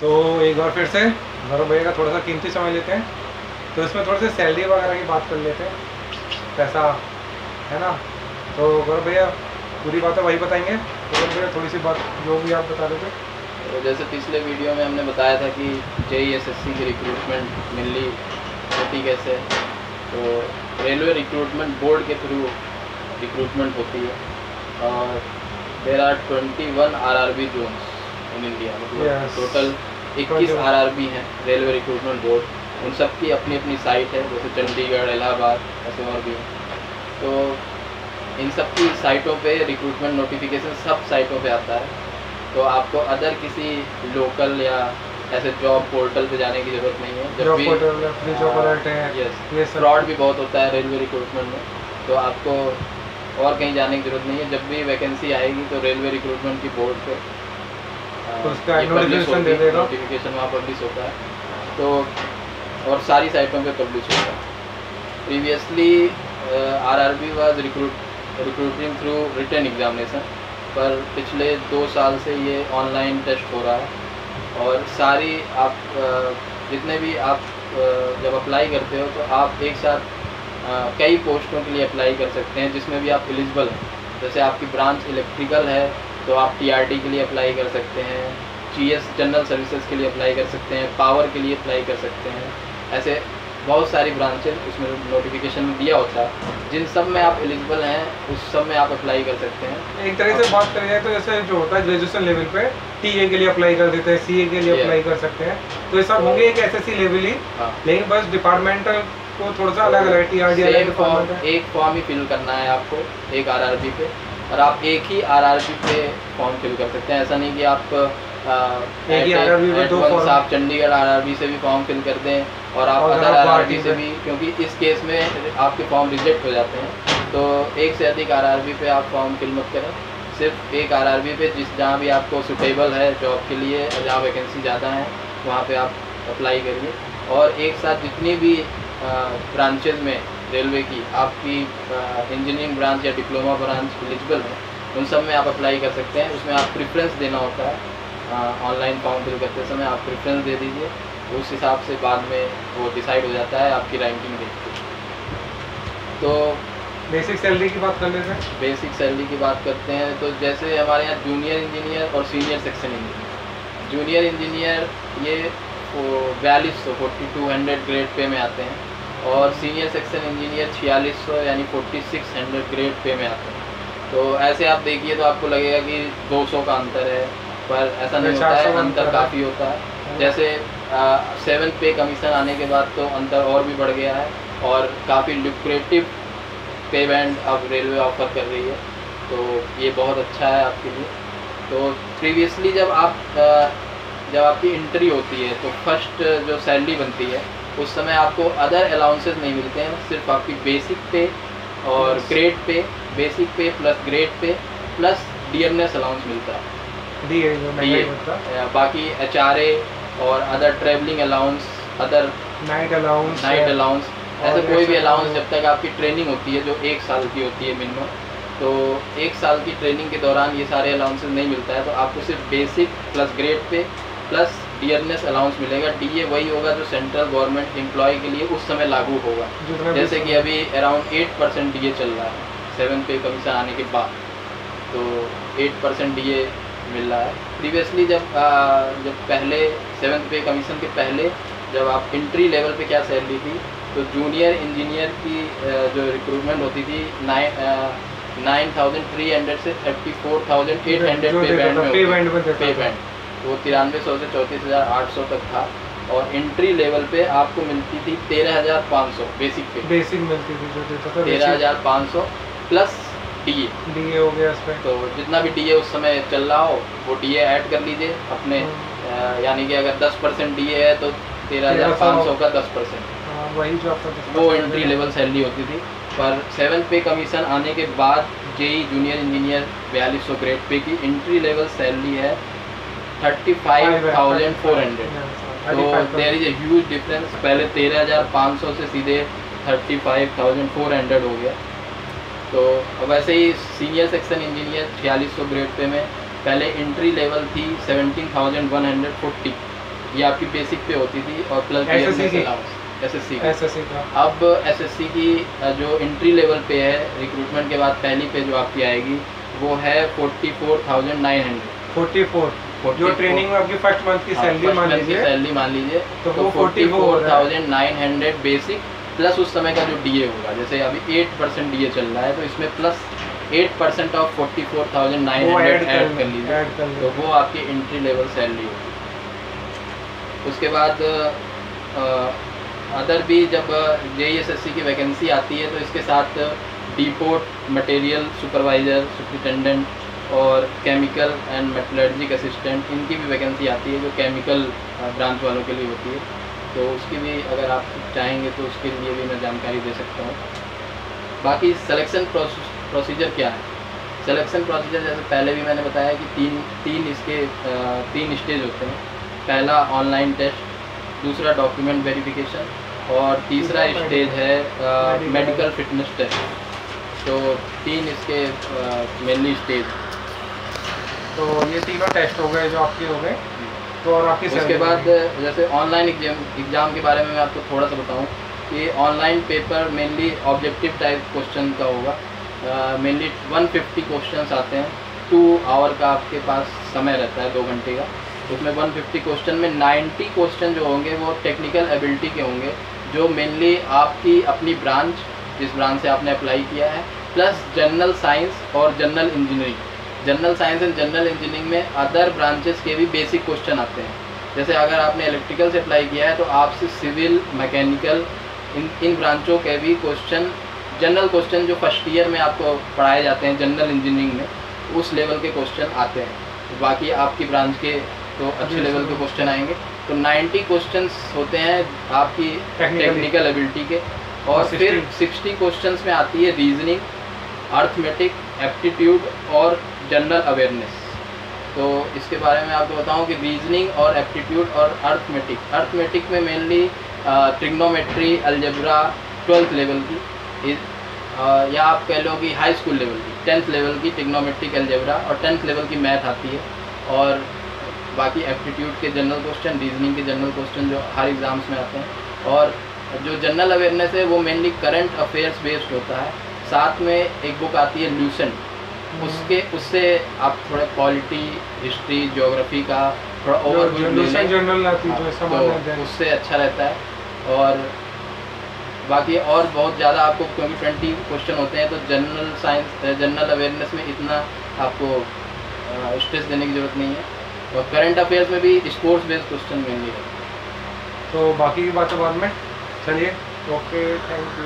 तो एक बार फिर से गौरव भैया का थोड़ा सा कीमती समय लेते हैं, तो इसमें थोड़ी सी सैलरी वगैरह की बात कर लेते हैं, पैसा है ना। तो गौरव भैया पूरी बातें वही बताएंगे, तो गौरव भैया थोड़ी सी बात जो भी आप बता देते। तो जैसे पिछले वीडियो में हमने बताया था कि JEE की रिक्रूटमेंट मेनली होती कैसे है, तो रेलवे रिक्रूटमेंट बोर्ड के थ्रू रिक्रूटमेंट होती है और there are 21 RRB zones in India, मतलब टोटल 21 RRB हैं रेलवे रिक्रूटमेंट बोर्ड। उन सब की अपनी अपनी साइट है, जैसे चंडीगढ़, इलाहाबाद, ऐसे और भी हैं। तो इन सब की साइटों पे रिक्रूटमेंट नोटिफिकेशन सब साइटों पे आता है, तो आपको अदर किसी लोकल या ऐसे जॉब पोर्टल पे जाने की ज़रूरत नहीं है। जब भी यस फ्रॉड भी बहुत होता है रेलवे रिक्रूटमेंट में, तो आपको और कहीं जाने की ज़रूरत नहीं है। जब भी वैकेंसी आएगी तो रेलवे रिक्रूटमेंट की बोर्ड पे नोटिफिकेशन वहाँ पब्लिश होता है, तो और सारी साइटों पे पब्लिश होता है। Previously RRB was recruiting through written examination, पर पिछले 2 साल से ये ऑनलाइन टेस्ट हो रहा है और सारी आप जितने भी आप जब अप्लाई करते हो तो आप एक साथ कई पोस्टों के लिए अप्लाई कर सकते हैं जिसमें भी आप एलिजिबल हैं। जैसे आपकी ब्रांच इलेक्ट्रिकल है तो आप TRD के लिए अप्लाई कर सकते हैं, GS जनरल सर्विसेज के लिए अप्लाई कर सकते हैं, पावर के लिए अप्लाई कर सकते हैं। ऐसे बहुत सारी ब्रांचेज उसमें नोटिफिकेशन में दिया होता है, जिन सब में आप एलिजिबल हैं उस सब में आप अप्लाई कर सकते हैं। एक तरह से बात करें जाए तो जैसे जो होता है ग्रेजुएशन लेवल पे TA के लिए अप्लाई कर देते हैं, CA के लिए अप्लाई कर सकते हैं, तो ये सब होंगे एक SSC लेवल ही। लेकिन बस डिपार्टमेंटल को थोड़ा सा अलग है, TRD एक फॉर्म ही फिल करना है आपको एक RRB पे, और आप एक ही RRB पे फॉर्म फिल कर सकते हैं। ऐसा नहीं कि आप आप चंडीगढ़ RRB से भी फॉर्म फिल कर दें और आप अदर RRB से भी, क्योंकि इस केस में आपके फॉर्म रिजेक्ट हो जाते हैं। तो एक से अधिक RRB पे आप फॉर्म फिल मत करें, सिर्फ एक RRB पे जहाँ भी आपको सूटेबल है जॉब के लिए, जहाँ वैकेंसी ज़्यादा है वहाँ पे आप अप्लाई करिए। और एक साथ जितनी भी ब्रांचेज में रेलवे की आपकी इंजीनियरिंग ब्रांच या डिप्लोमा ब्रांच एलिजिबल है, उन सब में आप अप्लाई कर सकते हैं। उसमें आप प्रेफरेंस देना होता है, ऑनलाइन फॉर्म फिल करते समय आप प्रेफरेंस दे दीजिए, उस हिसाब से बाद में वो डिसाइड हो जाता है आपकी रैंकिंग देख के। तो बेसिक सैलरी की बात कर लेते हैं। बेसिक सैलरी की बात करते हैं तो जैसे हमारे यहाँ जूनियर इंजीनियर और senior section engineer, junior engineer ये 4200 ग्रेड पे में आते हैं, और सीनियर सेक्शन इंजीनियर 4600 यानी 4600 ग्रेड पे में आते हैं। तो ऐसे आप देखिए तो आपको लगेगा कि 200 का अंतर है, पर ऐसा नहीं होता है, अंतर काफ़ी होता है। जैसे 7th पे कमीशन आने के बाद तो अंतर और भी बढ़ गया है और काफ़ी लुक्रेटिव पे बैंड अब रेलवे ऑफर कर रही है, तो ये बहुत अच्छा है आपके लिए। तो प्रीवियसली जब आपकी एंट्री होती है तो फर्स्ट जो सैलरी बनती है उस समय आपको अदर अलाउंसेस नहीं मिलते हैं, सिर्फ आपकी बेसिक पे और ग्रेड पे, बेसिक पे plus grade pay plus dearness allowance मिलता है, बाकी HRA और other travelling allowance, other night allowance, ऐसे कोई भी अलाउंस जब तक आपकी ट्रेनिंग होती है जो 1 साल की होती है मिनिमम, तो 1 साल की ट्रेनिंग के दौरान ये सारे अलाउंसेस नहीं मिलता है। तो आपको सिर्फ basic plus grade pay plus dearness allowance मिलेगा। DA वही होगा जो सेंट्रल गवर्नमेंट एम्प्लॉय के लिए उस समय लागू होगा, जैसे कि अभी अराउंड 8% DA चल रहा है 7th पे कमीशन आने के बाद, तो 8% DA मिल रहा है। प्रीवियसली जब पहले 7th पे कमीशन के पहले जब आप एंट्री लेवल पे क्या सैलरी थी, तो जूनियर इंजीनियर की जो रिक्रूटमेंट होती थी 9,300 से 34,800 पे बैंड, वो 9300 से 34,800 तक था। और एंट्री लेवल पे आपको मिलती थी 13,500 बेसिक मिलती थी, जो 13,500 प्लस DA हो गया इसमें। तो जितना भी DA उस समय चल रहा हो वो DA ऐड कर लीजिए अपने, यानी कि अगर 10% DA है तो 13,500 का 10%, वही जो आपका वो एंट्री लेवल सैलरी होती थी। पर 7th पे कमीशन आने के बाद JEE junior engineer 4200 grade pay की एंट्री लेवल सैलरी है 35,400। तो there is a huge difference, पहले 13,500 से सीधे 35,400 हो गया। तो वैसे ही senior section engineer 4600 grade pay में पहले एंट्री लेवल थी 17,140 ये आपकी बेसिक पे होती थी और प्लस एसएससी का। अब एसएससी की जो एंट्री लेवल पे है रिक्रूटमेंट के बाद पहली पे जो आपकी आएगी वो है 44,900। 44 जो ट्रेनिंग में आपकी फर्स्ट मंथ की सैलरी मान लीजिए तो वो 44,900 बेसिक प्लस उस समय का जो डीए होगा, जैसे अभी 8% डीए चल रहा है तो इसमें प्लस 8% ऑफ 44,900 ऐड कर लीजिए, तो वो आपकी एंट्री लेवल सैलरी होगी। उसके बाद अदर भी जब JESSC की वैकेंसी आती है तो इसके साथ डिपोर्ट मटेरियल सुपरवाइज़र, सुपरिटेंडेंट और केमिकल एंड मेटलर्जिक असिस्टेंट, इनकी भी वैकेंसी आती है जो केमिकल ब्रांच वालों के लिए होती है, तो उसकी भी अगर आप चाहेंगे तो उसके लिए भी मैं जानकारी दे सकता हूँ। बाकी सिलेक्शन प्रोसीजर क्या है? सिलेक्शन प्रोसीजर जैसे पहले भी मैंने बताया कि तीन स्टेज होते हैं। पहला ऑनलाइन टेस्ट, दूसरा डॉक्यूमेंट वेरिफिकेशन और तीसरा स्टेज है मेडिकल फिटनेस टेस्ट। तो 3 इसके मेनली स्टेज। तो ये तीनों टेस्ट हो गए जो आपके हो गए। तो और आपकी उसके बाद जैसे ऑनलाइन एग्ज़ाम के बारे में मैं आपको थोड़ा सा बताऊं कि online paper mainly objective type question का होगा। मेनली 150 क्वेश्चंस आते हैं। 2 आवर का आपके पास समय रहता है, 2 घंटे का। उसमें 150 क्वेश्चन में 90 क्वेश्चन जो होंगे वो टेक्निकल एबिलिटी के होंगे, जो मेनली आपकी अपनी ब्रांच, जिस ब्रांच से आपने अप्लाई किया है, प्लस जनरल साइंस और general engineering. General science and general engineering में अदर ब्रांचेस के भी बेसिक क्वेश्चन आते हैं। जैसे अगर आपने इलेक्ट्रिकल से अप्लाई किया है तो आपसे सिविल, मैकेनिकल, इन ब्रांचों के भी क्वेश्चन, जनरल क्वेश्चन जो फर्स्ट ईयर में आपको पढ़ाए जाते हैं जनरल इंजीनियरिंग में, उस लेवल के क्वेश्चन आते हैं। बाकी आपकी ब्रांच के तो अच्छे लेवल के क्वेश्चन आएंगे। तो 90 क्वेश्चंस होते हैं आपकी टेक्निकल एबिलिटी के, और फिर 60 क्वेश्चंस में आती है रीजनिंग, अर्थमेटिक, एप्टीट्यूड और जनरल अवेयरनेस। तो इसके बारे में आपको बताऊं कि रीजनिंग और एप्टीट्यूड और अर्थमेटिक में mainly trigonometry, algebra 12th level की, या आप कह लो कि हाई स्कूल लेवल की 10th लेवल की ट्रिग्नोमेट्रिक, अलजेब्रा और 10th लेवल की मैथ आती है। और बाकी एप्टीट्यूड के जनरल क्वेश्चन, रीजनिंग के जनरल क्वेश्चन जो हर एग्ज़ाम्स में आते हैं। और जो जनरल अवेयरनेस है वो मेनली करंट अफेयर्स बेस्ड होता है। साथ में एक बुक आती है ल्यूसेंट, उससे आप थोड़ा पॉलिटी, हिस्ट्री, ज्योग्राफी का थोड़ा ओवरव्यू तो उससे अच्छा रहता है। और बाकी और बहुत ज़्यादा आपको, क्योंकि 20 क्वेश्चन होते हैं तो जनरल साइंस, जनरल अवेयरनेस में इतना आपको स्ट्रेस देने की ज़रूरत नहीं है। और करंट अफेयर्स में भी स्पोर्ट्स बेस्ड क्वेश्चन मेनली है। तो बाकी की बातें बाद में। चलिए, ओके, थैंक यू।